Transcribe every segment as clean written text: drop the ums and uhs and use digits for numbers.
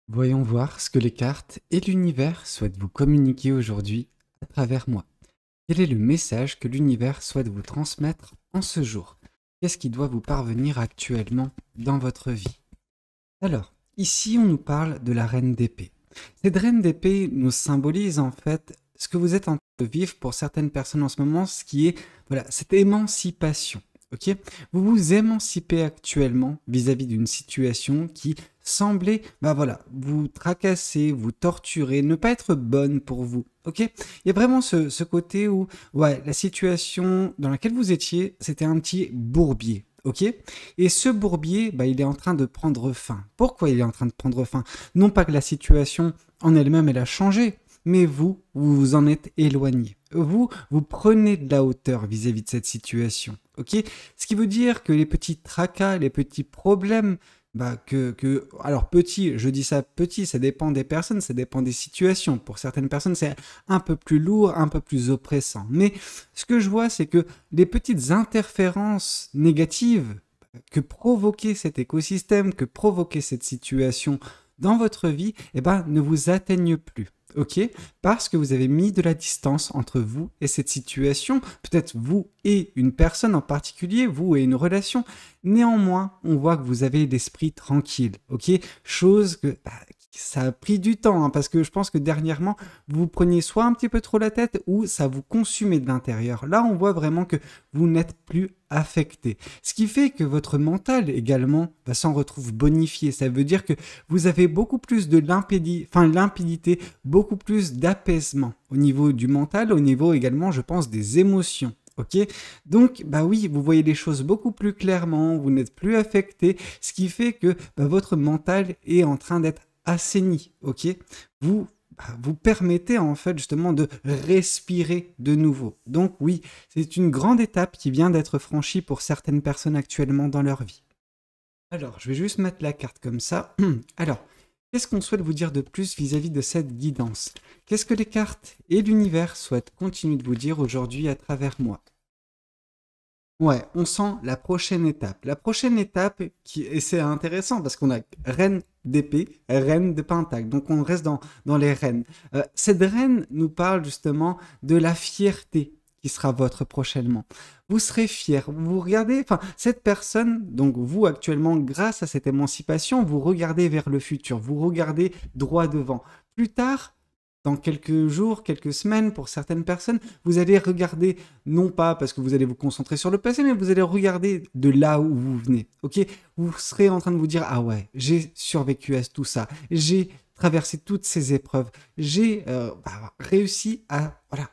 Voyons voir ce que les cartes et l'univers souhaitent vous communiquer aujourd'hui à travers moi. Quel est le message que l'univers souhaite vous transmettre en ce jour? Qu'est-ce qui doit vous parvenir actuellement dans votre vie? Alors, ici on nous parle de la reine d'épée. Cette reine d'épée nous symbolise en fait ce que vous êtes en train de vivre pour certaines personnes en ce moment, ce qui est voilà, cette émancipation. Ok, vous vous émancipez actuellement vis-à-vis d'une situation qui semblait, bah voilà, vous tracasser, vous torturer, ne pas être bonne pour vous. Ok, il y a vraiment ce côté où, ouais, la situation dans laquelle vous étiez, c'était un petit bourbier. Ok, et ce bourbier, bah, il est en train de prendre fin. Pourquoi il est en train de prendre fin? Non pas que la situation en elle-même, elle a changé, mais vous vous en êtes éloigné. Vous prenez de la hauteur vis-à-vis de cette situation, ok? Ce qui veut dire que les petits tracas, les petits problèmes, bah alors petit, je dis ça petit, ça dépend des personnes, ça dépend des situations. Pour certaines personnes, c'est un peu plus lourd, un peu plus oppressant. Mais ce que je vois, c'est que les petites interférences négatives que provoquait cet écosystème, que provoquait cette situation dans votre vie, eh ben, ne vous atteignent plus. Ok, parce que vous avez mis de la distance entre vous et cette situation, peut-être vous et une personne en particulier, vous et une relation. Néanmoins, on voit que vous avez l'esprit tranquille, ok, chose que ça a pris du temps, hein, parce que je pense que dernièrement, vous vous preniez soit un petit peu trop la tête ou ça vous consumait de l'intérieur. Là, on voit vraiment que vous n'êtes plus affecté. Ce qui fait que votre mental également s'en retrouve bonifié. Ça veut dire que vous avez beaucoup plus de limpidité, beaucoup plus d'apaisement au niveau du mental, au niveau également, je pense, des émotions. Ok, donc bah oui, vous voyez les choses beaucoup plus clairement, vous n'êtes plus affecté, ce qui fait que votre mental est en train d'être assaini. Ok, vous permettez en fait justement de respirer de nouveau. Donc oui, c'est une grande étape qui vient d'être franchie pour certaines personnes actuellement dans leur vie. Alors, je vais juste mettre la carte comme ça. Alors, qu'est-ce qu'on souhaite vous dire de plus vis-à-vis de cette guidance? Qu'est-ce que les cartes et l'univers souhaitent continuer de vous dire aujourd'hui à travers moi? Ouais, on sent la prochaine étape. La prochaine étape, et c'est intéressant parce qu'on a reine d'épée, reine de pentacle. Donc on reste dans les reines. Cette reine nous parle justement de la fierté qui sera votre prochainement. Vous serez fier. Vous regardez, enfin, cette personne, donc vous actuellement, grâce à cette émancipation, vous regardez vers le futur. Vous regardez droit devant. Plus tard, dans quelques jours, quelques semaines, pour certaines personnes, vous allez regarder, non pas parce que vous allez vous concentrer sur le passé, mais vous allez regarder de là où vous venez. Ok, vous serez en train de vous dire, ah ouais, j'ai survécu à tout ça, j'ai traversé toutes ces épreuves, j'ai réussi à voilà,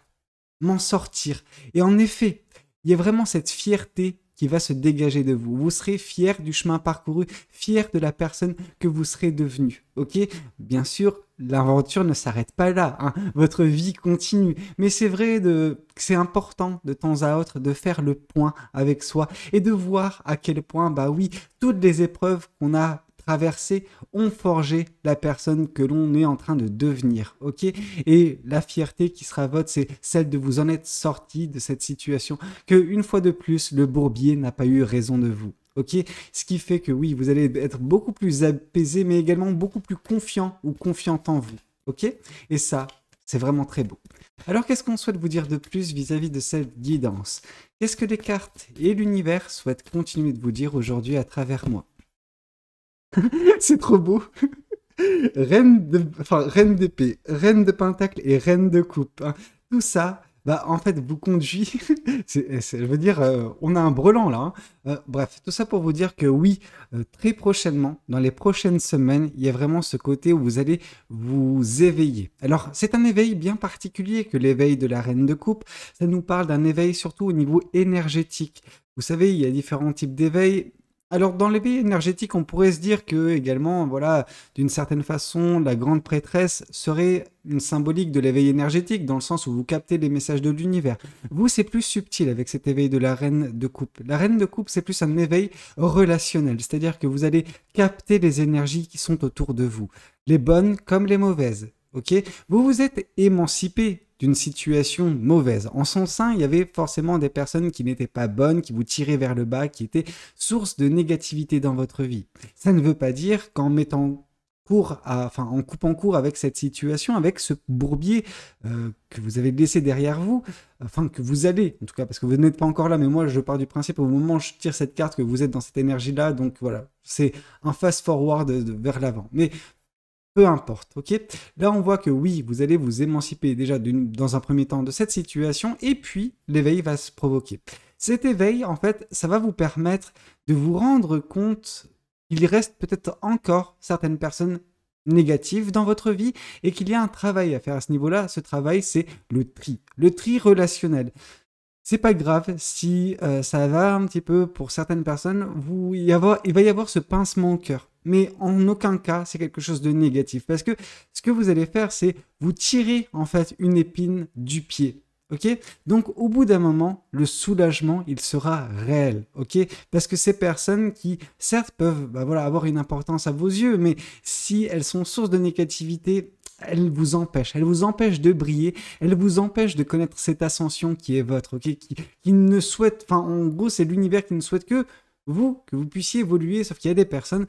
m'en sortir. Et en effet, il y a vraiment cette fierté qui va se dégager de vous. Vous serez fier du chemin parcouru, fier de la personne que vous serez devenu. Ok, bien sûr, l'aventure ne s'arrête pas là. Hein. Votre vie continue. Mais c'est vrai que c'est important de temps à autre de faire le point avec soi et de voir à quel point, bah oui, toutes les épreuves qu'on a traversées ont forgé la personne que l'on est en train de devenir. Ok, et la fierté qui sera votre, c'est celle de vous en être sorti de cette situation. Que une fois de plus, le bourbier n'a pas eu raison de vous. Ok, ce qui fait que oui, vous allez être beaucoup plus apaisé, mais également beaucoup plus confiant ou confiante en vous. Ok, et ça, c'est vraiment très beau. Alors, qu'est-ce qu'on souhaite vous dire de plus vis-à-vis de cette guidance? Qu'est-ce que les cartes et l'univers souhaitent continuer de vous dire aujourd'hui à travers moi? C'est trop beau. Reine d'épée, reine de pentacle et reine de coupe. Hein. Tout ça, bah, en fait, vous conduit. Je veux dire, on a un brelan là. Hein. Bref, tout ça pour vous dire que oui, très prochainement, dans les prochaines semaines, il y a vraiment ce côté où vous allez vous éveiller. Alors, c'est un éveil bien particulier que l'éveil de la reine de coupe. Ça nous parle d'un éveil surtout au niveau énergétique. Vous savez, il y a différents types d'éveil. Alors, dans l'éveil énergétique, on pourrait se dire que, également, voilà, d'une certaine façon, la grande prêtresse serait une symbolique de l'éveil énergétique, dans le sens où vous captez les messages de l'univers. Vous, c'est plus subtil avec cet éveil de la reine de coupe. La reine de coupe, c'est plus un éveil relationnel, c'est-à-dire que vous allez capter les énergies qui sont autour de vous, les bonnes comme les mauvaises. Ok, vous vous êtes émancipé d'une situation mauvaise. En son sein, il y avait forcément des personnes qui n'étaient pas bonnes, qui vous tiraient vers le bas, qui étaient source de négativité dans votre vie. Ça ne veut pas dire qu'en mettant en coupant court avec cette situation, avec ce bourbier que vous avez laissé derrière vous, enfin que vous allez, en tout cas, parce que vous n'êtes pas encore là, mais moi je pars du principe au moment où je tire cette carte que vous êtes dans cette énergie-là, donc voilà, c'est un fast-forward vers l'avant. Mais peu importe, ok? Là, on voit que oui, vous allez vous émanciper déjà dans un premier temps de cette situation, et puis l'éveil va se provoquer. Cet éveil, en fait, ça va vous permettre de vous rendre compte qu'il reste peut-être encore certaines personnes négatives dans votre vie et qu'il y a un travail à faire à ce niveau-là. Ce travail, c'est le tri relationnel. C'est pas grave si ça va un petit peu pour certaines personnes, il va y avoir ce pincement au cœur. Mais en aucun cas, c'est quelque chose de négatif. Parce que ce que vous allez faire, c'est vous tirer en fait une épine du pied. Ok? Donc au bout d'un moment, le soulagement, il sera réel. Ok? Parce que ces personnes qui, certes, peuvent avoir une importance à vos yeux, mais si elles sont source de négativité, elles vous empêchent de briller, elles vous empêchent de connaître cette ascension qui est votre, ok, qui ne souhaite, enfin en gros c'est l'univers qui ne souhaite que vous puissiez évoluer, sauf qu'il y a des personnes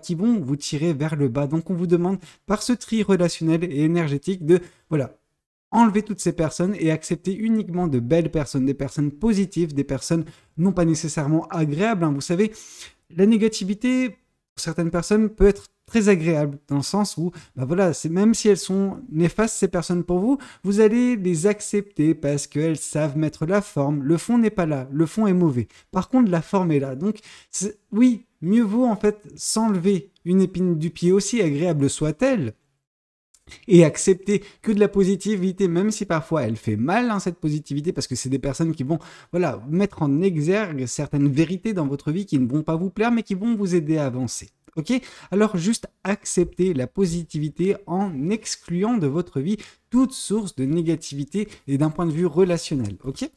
qui vont vous tirer vers le bas. Donc on vous demande par ce tri relationnel et énergétique de enlever toutes ces personnes et accepter uniquement de belles personnes, des personnes positives, des personnes non pas nécessairement agréables. Vous savez, la négativité, pour certaines personnes, peut être très agréable, dans le sens où, c'est même si elles sont néfastes, ces personnes pour vous, vous allez les accepter parce qu'elles savent mettre la forme. Le fond n'est pas là, le fond est mauvais. Par contre, la forme est là. Donc, oui, mieux vaut en fait s'enlever une épine du pied, aussi agréable soit-elle, et accepter que de la positivité, même si parfois elle fait mal, cette positivité, parce que c'est des personnes qui vont mettre en exergue certaines vérités dans votre vie qui ne vont pas vous plaire, mais qui vont vous aider à avancer. Ok? Alors juste accepter la positivité en excluant de votre vie toute source de négativité et d'un point de vue relationnel. Ok?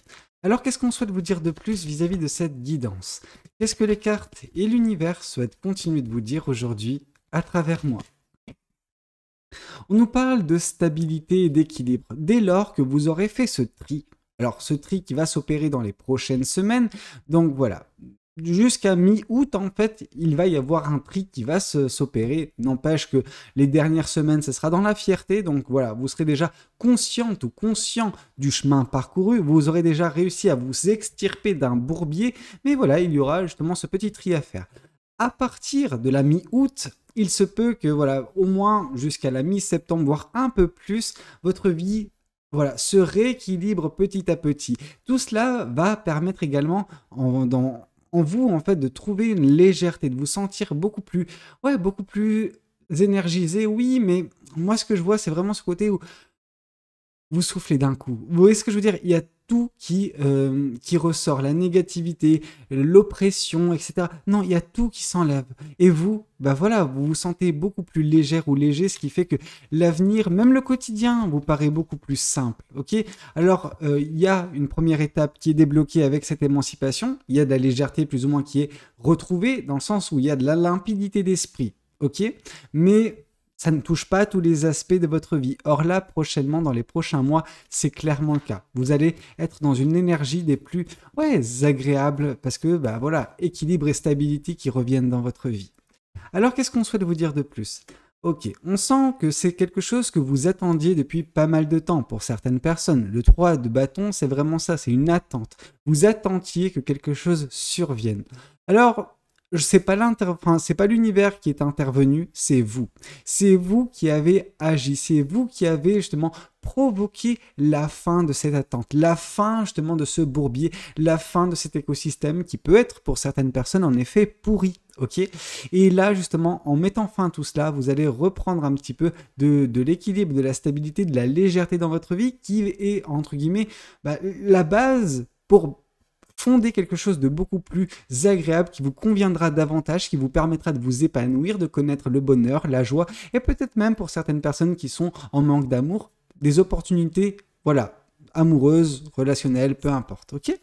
Alors qu'est-ce qu'on souhaite vous dire de plus vis-à-vis de cette guidance? Qu'est-ce que les cartes et l'univers souhaitent continuer de vous dire aujourd'hui à travers moi? On nous parle de stabilité et d'équilibre. Dès lors que vous aurez fait ce tri, alors ce tri qui va s'opérer dans les prochaines semaines, donc voilà, jusqu'à mi-août, en fait, il va y avoir un tri qui va s'opérer. N'empêche que les dernières semaines, ce sera dans la fierté. Donc voilà, vous serez déjà consciente ou conscient du chemin parcouru. Vous aurez déjà réussi à vous extirper d'un bourbier. Mais voilà, il y aura justement ce petit tri à faire. À partir de la mi-août, il se peut que, au moins jusqu'à la mi-septembre, voire un peu plus, votre vie se rééquilibre petit à petit. Tout cela va permettre également en vous, en fait, de trouver une légèreté, de vous sentir beaucoup plus énergisé, oui, mais moi, ce que je vois, c'est vraiment ce côté où vous soufflez d'un coup. Vous voyez ce que je veux dire? Il y a tout qui ressort, la négativité, l'oppression, etc. Non, il y a tout qui s'enlève. Et vous, vous vous sentez beaucoup plus légère ou léger, ce qui fait que l'avenir, même le quotidien, vous paraît beaucoup plus simple. Ok? Alors, il y a une première étape qui est débloquée avec cette émancipation. Il y a de la légèreté plus ou moins qui est retrouvée, dans le sens où il y a de la limpidité d'esprit. Ok? Mais ça ne touche pas tous les aspects de votre vie. Or là, prochainement, dans les prochains mois, c'est clairement le cas. Vous allez être dans une énergie des plus agréables parce que, équilibre et stabilité qui reviennent dans votre vie. Alors, qu'est-ce qu'on souhaite vous dire de plus? Ok, on sent que c'est quelque chose que vous attendiez depuis pas mal de temps pour certaines personnes. Le 3 de bâton, c'est vraiment ça, c'est une attente. Vous attendiez que quelque chose survienne. Alors, c'est pas l'univers qui est intervenu, c'est vous. C'est vous qui avez agi, c'est vous qui avez justement provoqué la fin de cette attente, la fin justement de ce bourbier, la fin de cet écosystème qui peut être pour certaines personnes en effet pourri. Ok? Et là justement, en mettant fin à tout cela, vous allez reprendre un petit peu de l'équilibre, de la stabilité, de la légèreté dans votre vie qui est entre guillemets la base pour fonder quelque chose de beaucoup plus agréable qui vous conviendra davantage, qui vous permettra de vous épanouir, de connaître le bonheur, la joie et peut-être même pour certaines personnes qui sont en manque d'amour, des opportunités, amoureuses, relationnelles, peu importe, ok?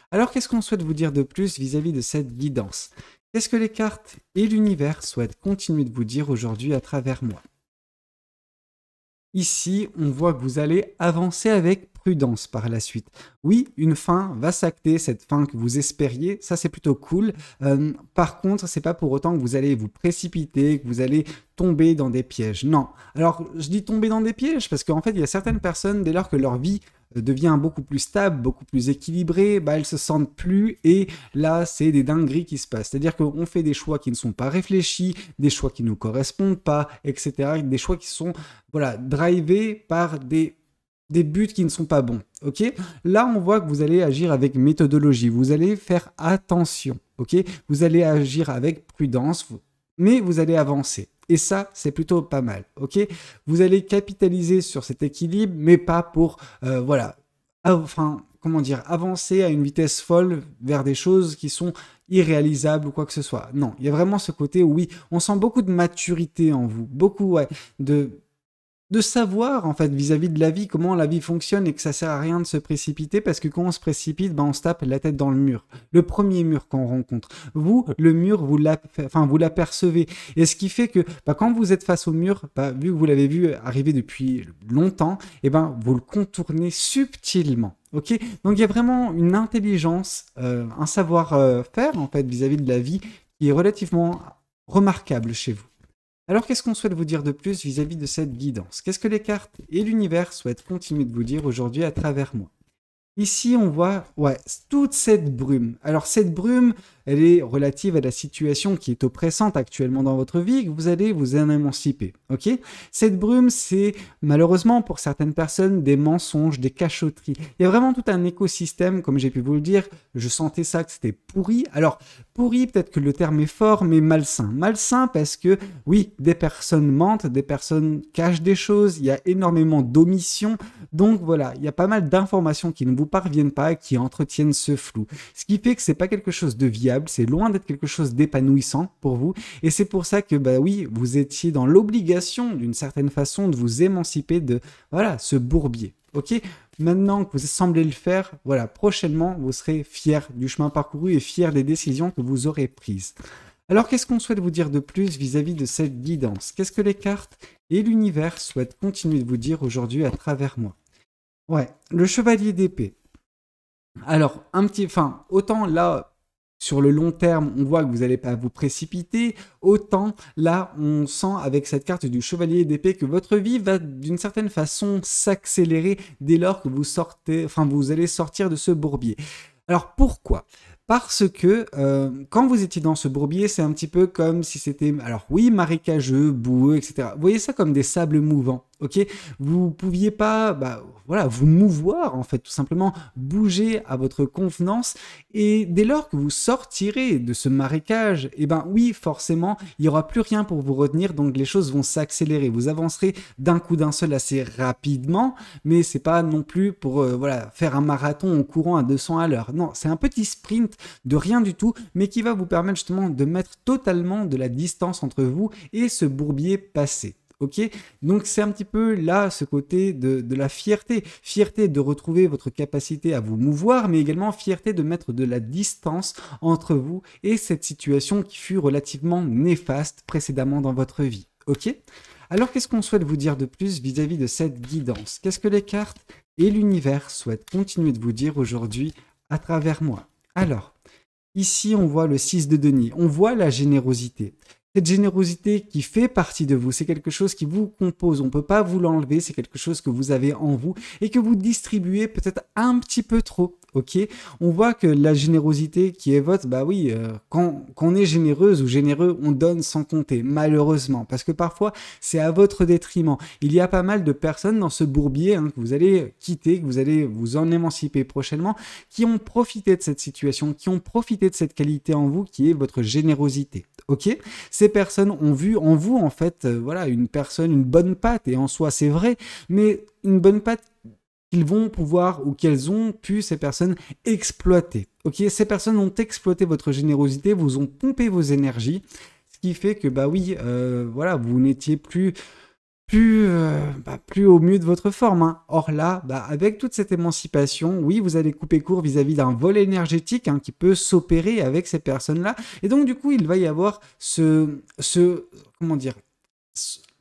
Alors qu'est-ce qu'on souhaite vous dire de plus vis-à-vis de cette guidance? Qu'est-ce que les cartes et l'univers souhaitent continuer de vous dire aujourd'hui à travers moi? Ici, on voit que vous allez avancer avec prudence par la suite. Oui, une fin va s'acter, cette fin que vous espériez, ça c'est plutôt cool. Par contre, c'est pas pour autant que vous allez vous précipiter, que vous allez tomber dans des pièges. Non. Alors, je dis tomber dans des pièges parce qu'en fait, il y a certaines personnes, dès lors que leur vie devient beaucoup plus stable, beaucoup plus équilibrée, bah, elles se sentent plus et là, c'est des dingueries qui se passent. C'est-à-dire qu'on fait des choix qui ne sont pas réfléchis, des choix qui ne nous correspondent pas, etc. Des choix qui sont voilà, drivés par des buts qui ne sont pas bons. Ok. Là, on voit que vous allez agir avec méthodologie, vous allez faire attention. Ok. Vous allez agir avec prudence, mais vous allez avancer. Et ça, c'est plutôt pas mal, ok? Vous allez capitaliser sur cet équilibre, mais pas pour, voilà, enfin, comment dire, avancer à une vitesse folle vers des choses qui sont irréalisables ou quoi que ce soit. Non, il y a vraiment ce côté où, oui, on sent beaucoup de maturité en vous, beaucoup, ouais, de savoir en fait vis-à-vis de la vie, comment la vie fonctionne et que ça sert à rien de se précipiter parce que quand on se précipite, ben on se tape la tête dans le mur. Le premier mur qu'on rencontre. Vous, le mur, vous l'apercevez. Et ce qui fait que quand vous êtes face au mur, vu que vous l'avez vu arriver depuis longtemps, et vous le contournez subtilement. Ok, donc il y a vraiment une intelligence, un savoir-faire en fait vis-à-vis de la vie qui est relativement remarquable chez vous. Alors, qu'est-ce qu'on souhaite vous dire de plus vis-à-vis de cette guidance? Qu'est-ce que les cartes et l'univers souhaitent continuer de vous dire aujourd'hui à travers moi? Ici, on voit toute cette brume. Alors, cette brume, elle est relative à la situation qui est oppressante actuellement dans votre vie et que vous allez vous en émanciper. Ok? Cette brume, c'est malheureusement pour certaines personnes des mensonges, des cachotteries. Il y a vraiment tout un écosystème, comme j'ai pu vous le dire. Je sentais ça que c'était pourri. Alors, pourri, peut-être que le terme est fort, mais malsain. Malsain parce que, oui, des personnes mentent, des personnes cachent des choses, il y a énormément d'omissions. Donc voilà, il y a pas mal d'informations qui ne vous parviennent pas et qui entretiennent ce flou. Ce qui fait que c'est pas quelque chose de viable, c'est loin d'être quelque chose d'épanouissant pour vous. Et c'est pour ça que, oui, vous étiez dans l'obligation, d'une certaine façon, de vous émanciper de, voilà, ce bourbier. Ok? Maintenant que vous semblez le faire, voilà, prochainement, vous serez fier du chemin parcouru et fier des décisions que vous aurez prises. Alors, qu'est-ce qu'on souhaite vous dire de plus vis-à-vis de cette guidance? Qu'est-ce que les cartes et l'univers souhaitent continuer de vous dire aujourd'hui à travers moi? Ouais, le chevalier d'épée. Alors, autant là, sur le long terme, on voit que vous n'allez pas vous précipiter, autant là, on sent avec cette carte du chevalier d'épée que votre vie va d'une certaine façon s'accélérer dès lors que vous allez sortir de ce bourbier. Alors, pourquoi ? Parce que quand vous étiez dans ce bourbier, c'est un petit peu comme si c'était, alors oui, marécageux, boueux, etc. Vous voyez ça comme des sables mouvants, ok? Vous pouviez pas, vous mouvoir en fait, tout simplement bouger à votre convenance. Et dès lors que vous sortirez de ce marécage, oui, forcément, il n'y aura plus rien pour vous retenir, donc les choses vont s'accélérer. Vous avancerez d'un coup d'un seul assez rapidement, mais c'est pas non plus pour faire un marathon en courant à 200 à l'heure. Non, c'est un petit sprint de rien du tout, mais qui va vous permettre justement de mettre totalement de la distance entre vous et ce bourbier passé. Ok, donc c'est un petit peu là ce côté de la fierté. Fierté de retrouver votre capacité à vous mouvoir, mais également fierté de mettre de la distance entre vous et cette situation qui fut relativement néfaste précédemment dans votre vie. Ok? Alors qu'est-ce qu'on souhaite vous dire de plus vis-à-vis de cette guidance? Qu'est-ce que les cartes et l'univers souhaitent continuer de vous dire aujourd'hui à travers moi? Alors, ici on voit le 6 de denier, on voit la générosité. Cette générosité qui fait partie de vous, c'est quelque chose qui vous compose, on ne peut pas vous l'enlever, c'est quelque chose que vous avez en vous et que vous distribuez peut-être un petit peu trop, ok? On voit que la générosité qui est votre, quand on est généreuse ou généreux, on donne sans compter, malheureusement, parce que parfois c'est à votre détriment. Il y a pas mal de personnes dans ce bourbier que vous allez quitter, que vous allez vous en émanciper prochainement, qui ont profité de cette situation, qui ont profité de cette qualité en vous qui est votre générosité, ok? Ces personnes ont vu en vous, en fait, une bonne patte, et en soi, c'est vrai, mais une bonne patte qu'ils vont pouvoir, ou qu'elles ont pu, ces personnes, exploiter. Ok, ces personnes ont exploité votre générosité, vous ont pompé vos énergies, ce qui fait que, vous n'étiez plus au mieux de votre forme. Or là, avec toute cette émancipation, oui, vous allez couper court vis-à-vis d'un vol énergétique qui peut s'opérer avec ces personnes-là. Et donc, du coup, il va y avoir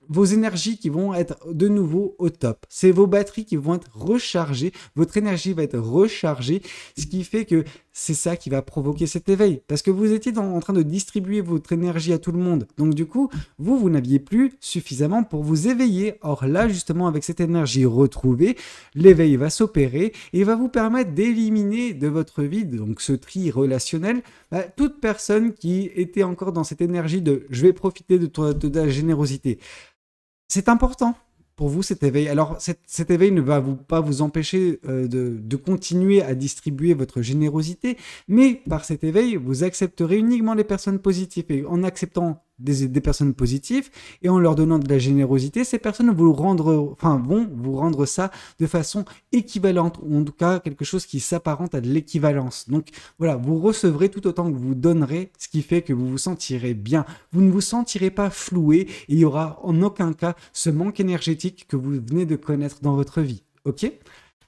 vos énergies qui vont être de nouveau au top. C'est vos batteries qui vont être rechargées, votre énergie va être rechargée, ce qui fait que c'est ça qui va provoquer cet éveil. Parce que vous étiez en train de distribuer votre énergie à tout le monde. Donc du coup, vous n'aviez plus suffisamment pour vous éveiller. Or là, justement, avec cette énergie retrouvée, l'éveil va s'opérer et va vous permettre d'éliminer de votre vie, donc ce tri relationnel, toute personne qui était encore dans cette énergie de « je vais profiter de ta générosité ». C'est important pour vous cet éveil. Alors cet éveil ne va pas vous empêcher de continuer à distribuer votre générosité, mais par cet éveil, vous accepterez uniquement les personnes positives. Et en acceptant des personnes positives et en leur donnant de la générosité, ces personnes vont vous rendre ça de façon équivalente, ou en tout cas quelque chose qui s'apparente à de l'équivalence. Donc voilà, vous recevrez tout autant que vous donnerez, ce qui fait que vous vous sentirez bien. Vous ne vous sentirez pas floué et il n'y aura en aucun cas ce manque énergétique que vous venez de connaître dans votre vie. Ok ?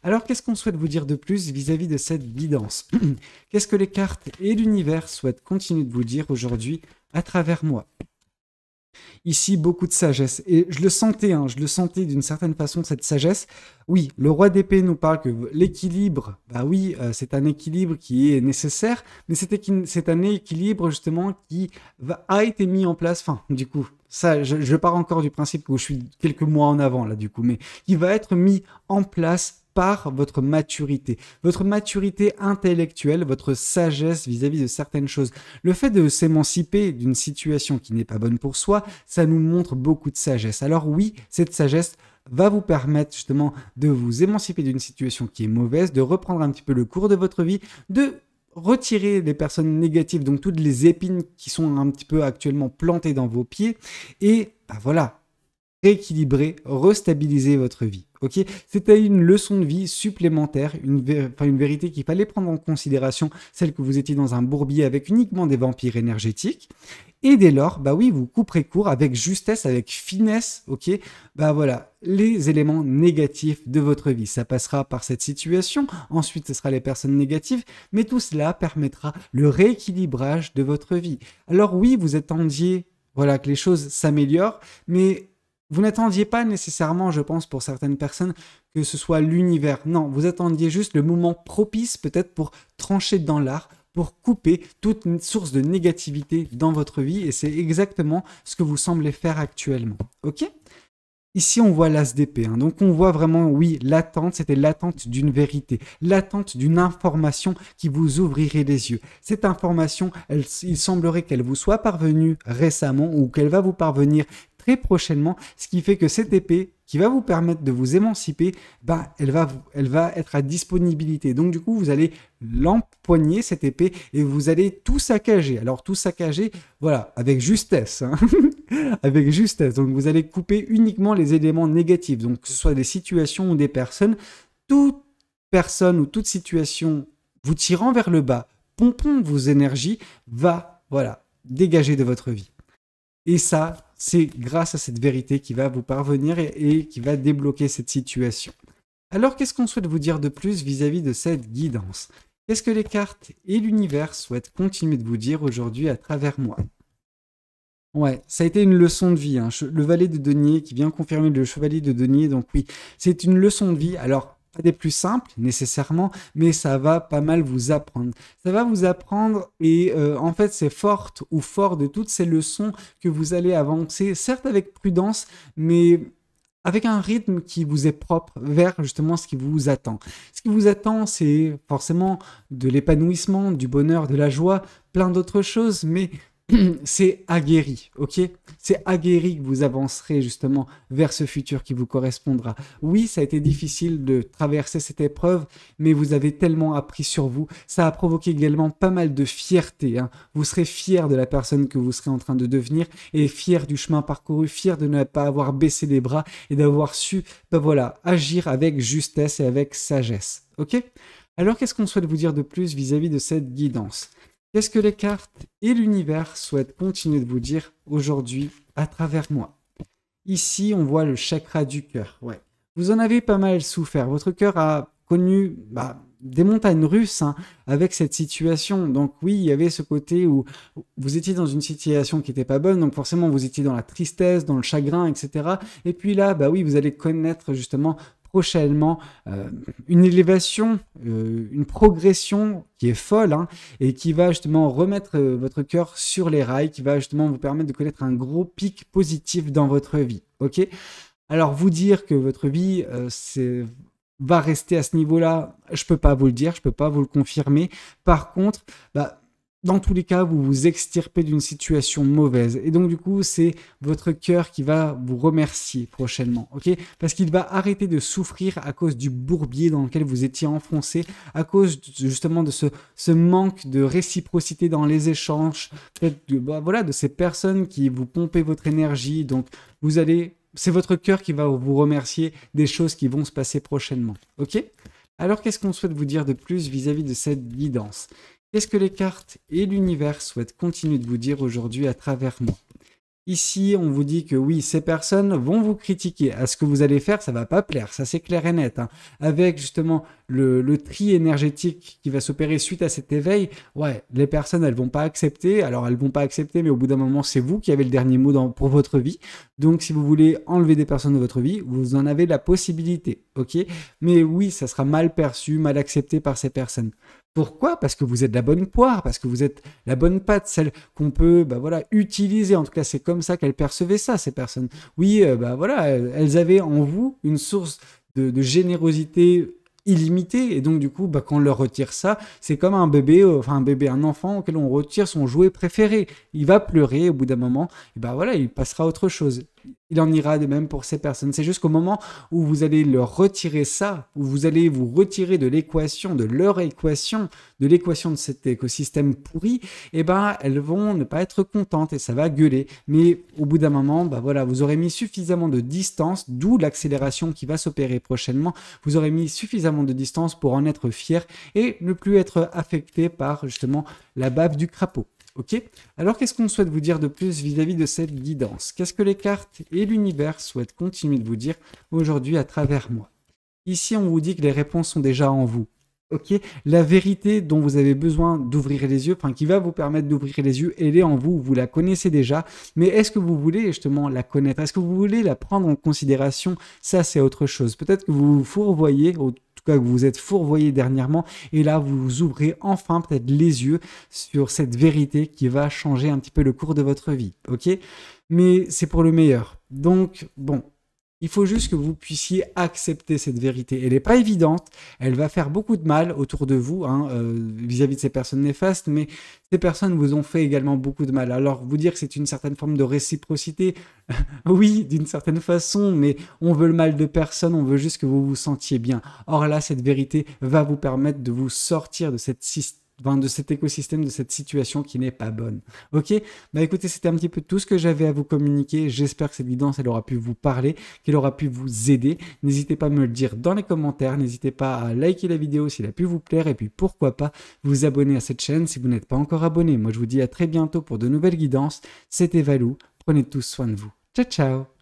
Alors, qu'est-ce qu'on souhaite vous dire de plus vis-à-vis de cette guidance? Qu'est-ce que les cartes et l'univers souhaitent continuer de vous dire aujourd'hui à travers moi? Ici, beaucoup de sagesse. Et je le sentais d'une certaine façon, cette sagesse. Oui, le roi d'épée nous parle que l'équilibre, bah oui, c'est un équilibre qui est nécessaire, mais c'est un équilibre justement qui a été mis en place, enfin, du coup, ça, je pars encore du principe que je suis quelques mois en avant, là, du coup, mais qui va être mis en place par votre maturité intellectuelle, votre sagesse vis-à-vis de certaines choses. Le fait de s'émanciper d'une situation qui n'est pas bonne pour soi, ça nous montre beaucoup de sagesse. Alors oui, cette sagesse va vous permettre justement de vous émanciper d'une situation qui est mauvaise, de reprendre un petit peu le cours de votre vie, de retirer les personnes négatives, donc toutes les épines qui sont un petit peu actuellement plantées dans vos pieds, et bah voilà, rééquilibrer, restabiliser votre vie. Ok, c'était une leçon de vie supplémentaire, une vérité qu'il fallait prendre en considération, celle que vous étiez dans un bourbier avec uniquement des vampires énergétiques. Et dès lors, bah oui, vous couperez court avec justesse, avec finesse, ok, bah voilà, les éléments négatifs de votre vie. Ça passera par cette situation, ensuite ce sera les personnes négatives, mais tout cela permettra le rééquilibrage de votre vie. Alors oui, vous attendiez, voilà, que les choses s'améliorent, mais vous n'attendiez pas nécessairement, je pense, pour certaines personnes, que ce soit l'univers. Non, vous attendiez juste le moment propice, peut-être, pour trancher dans l'art, pour couper toute une source de négativité dans votre vie. Et c'est exactement ce que vous semblez faire actuellement. Ok ? Ici, on voit l'as d'épée. Donc, on voit vraiment, oui, l'attente, c'était l'attente d'une vérité, l'attente d'une information qui vous ouvrirait les yeux. Cette information, il semblerait qu'elle vous soit parvenue récemment ou qu'elle va vous parvenir très prochainement, ce qui fait que cette épée qui va vous permettre de vous émanciper, bah, elle va être à disponibilité. Donc du coup, vous allez l'empoigner, cette épée, et vous allez tout saccager. Alors tout saccager, voilà, avec justesse, hein. Avec justesse. Donc vous allez couper uniquement les éléments négatifs, donc que ce soit des situations ou des personnes. Toute personne ou toute situation vous tirant vers le bas, pompant vos énergies, va, voilà, dégager de votre vie. Et ça, c'est grâce à cette vérité qui va vous parvenir et qui va débloquer cette situation. Alors, qu'est-ce qu'on souhaite vous dire de plus vis-à-vis de cette guidance? Qu'est-ce que les cartes et l'univers souhaitent continuer de vous dire aujourd'hui à travers moi? Ouais, ça a été une leçon de vie, hein. Le valet de denier qui vient confirmer le chevalier de denier. Donc oui, c'est une leçon de vie. Alors, pas des plus simples nécessairement, mais ça va pas mal vous apprendre. Ça va vous apprendre et en fait c'est forte ou fort de toutes ces leçons que vous allez avancer, certes avec prudence, mais avec un rythme qui vous est propre vers justement ce qui vous attend. Ce qui vous attend, c'est forcément de l'épanouissement, du bonheur, de la joie, plein d'autres choses, mais c'est aguerri, ok? C'est aguerri que vous avancerez justement vers ce futur qui vous correspondra. Oui, ça a été difficile de traverser cette épreuve, mais vous avez tellement appris sur vous. Ça a provoqué également pas mal de fierté, hein. Vous serez fier de la personne que vous serez en train de devenir et fier du chemin parcouru, fier de ne pas avoir baissé les bras et d'avoir su, ben voilà, agir avec justesse et avec sagesse, ok? Alors, qu'est-ce qu'on souhaite vous dire de plus vis-à-vis de cette guidance? Qu'est-ce que les cartes et l'univers souhaitent continuer de vous dire aujourd'hui à travers moi? Ici, on voit le chakra du cœur. Ouais. Vous en avez pas mal souffert. Votre cœur a connu des montagnes russes hein, avec cette situation. Donc oui, il y avait ce côté où vous étiez dans une situation qui n'était pas bonne, donc forcément vous étiez dans la tristesse, dans le chagrin, etc. Et puis là, bah oui, vous allez connaître justement prochainement une élévation, une progression qui est folle hein, et qui va justement remettre votre cœur sur les rails, qui va justement vous permettre de connaître un gros pic positif dans votre vie. Ok. Alors vous dire que votre vie va rester à ce niveau-là, je peux pas vous le dire, je peux pas vous le confirmer. Par contre, bah, dans tous les cas, vous vous extirpez d'une situation mauvaise. Et donc, du coup, c'est votre cœur qui va vous remercier prochainement, ok? Parce qu'il va arrêter de souffrir à cause du bourbier dans lequel vous étiez enfoncé, à cause justement de ce manque de réciprocité dans les échanges, peut-être voilà, de ces personnes qui vous pompaient votre énergie. Donc, vous allez... C'est votre cœur qui va vous remercier des choses qui vont se passer prochainement, ok? Alors, qu'est-ce qu'on souhaite vous dire de plus vis-à-vis de cette guidance? Qu'est-ce que les cartes et l'univers souhaitent continuer de vous dire aujourd'hui à travers moi? Ici, on vous dit que oui, ces personnes vont vous critiquer. À ce que vous allez faire, ça va pas plaire, ça c'est clair et net. Hein. Avec justement le tri énergétique qui va s'opérer suite à cet éveil, ouais, les personnes, elles vont pas accepter. Alors, elles vont pas accepter, mais au bout d'un moment, c'est vous qui avez le dernier mot pour votre vie. Donc, si vous voulez enlever des personnes de votre vie, vous en avez la possibilité, ok? Mais oui, ça sera mal perçu, mal accepté par ces personnes. Pourquoi? Parce que vous êtes la bonne poire, parce que vous êtes la bonne pâte, celle qu'on peut bah voilà, utiliser. En tout cas, c'est comme ça qu'elles percevaient ça, ces personnes. Oui, bah voilà, elles avaient en vous une source de générosité illimitée. Et donc, du coup, bah, quand on leur retire ça, c'est comme un bébé, un enfant auquel on retire son jouet préféré. Il va pleurer au bout d'un moment, et bah voilà, il passera à autre chose. Il en ira de même pour ces personnes. C'est juste qu'au moment où vous allez leur retirer ça, où vous allez vous retirer de l'équation, de leur équation, de l'équation de cet écosystème pourri, eh ben, elles vont ne pas être contentes et ça va gueuler. Mais au bout d'un moment, bah voilà, vous aurez mis suffisamment de distance, d'où l'accélération qui va s'opérer prochainement. Vous aurez mis suffisamment de distance pour en être fier et ne plus être affecté par justement la bave du crapaud. Ok? Alors, qu'est-ce qu'on souhaite vous dire de plus vis-à-vis de cette guidance? Qu'est-ce que les cartes et l'univers souhaitent continuer de vous dire aujourd'hui à travers moi? Ici, on vous dit que les réponses sont déjà en vous. Ok? La vérité dont vous avez besoin d'ouvrir les yeux, enfin qui va vous permettre d'ouvrir les yeux, elle est en vous, vous la connaissez déjà. Mais est-ce que vous voulez justement la connaître? Est-ce que vous voulez la prendre en considération? Ça, c'est autre chose. Peut-être que vous vous fourvoyez que vous vous êtes fourvoyé dernièrement et là vous ouvrez enfin peut-être les yeux sur cette vérité qui va changer un petit peu le cours de votre vie, ok? Mais c'est pour le meilleur. Donc bon, il faut juste que vous puissiez accepter cette vérité. Elle n'est pas évidente, elle va faire beaucoup de mal autour de vous, hein, vis-à-vis de ces personnes néfastes, mais ces personnes vous ont fait également beaucoup de mal. Alors, vous dire que c'est une certaine forme de réciprocité, oui, d'une certaine façon, mais on veut le mal de personne, on veut juste que vous vous sentiez bien. Or là, cette vérité va vous permettre de vous sortir de de cet écosystème, de cette situation qui n'est pas bonne. Ok? Bah écoutez, c'était un petit peu tout ce que j'avais à vous communiquer. J'espère que cette guidance, elle aura pu vous parler, qu'elle aura pu vous aider. N'hésitez pas à me le dire dans les commentaires. N'hésitez pas à liker la vidéo s'il a pu vous plaire. Et puis pourquoi pas vous abonner à cette chaîne si vous n'êtes pas encore abonné. Moi, je vous dis à très bientôt pour de nouvelles guidances. C'était Valou. Prenez tous soin de vous. Ciao, ciao!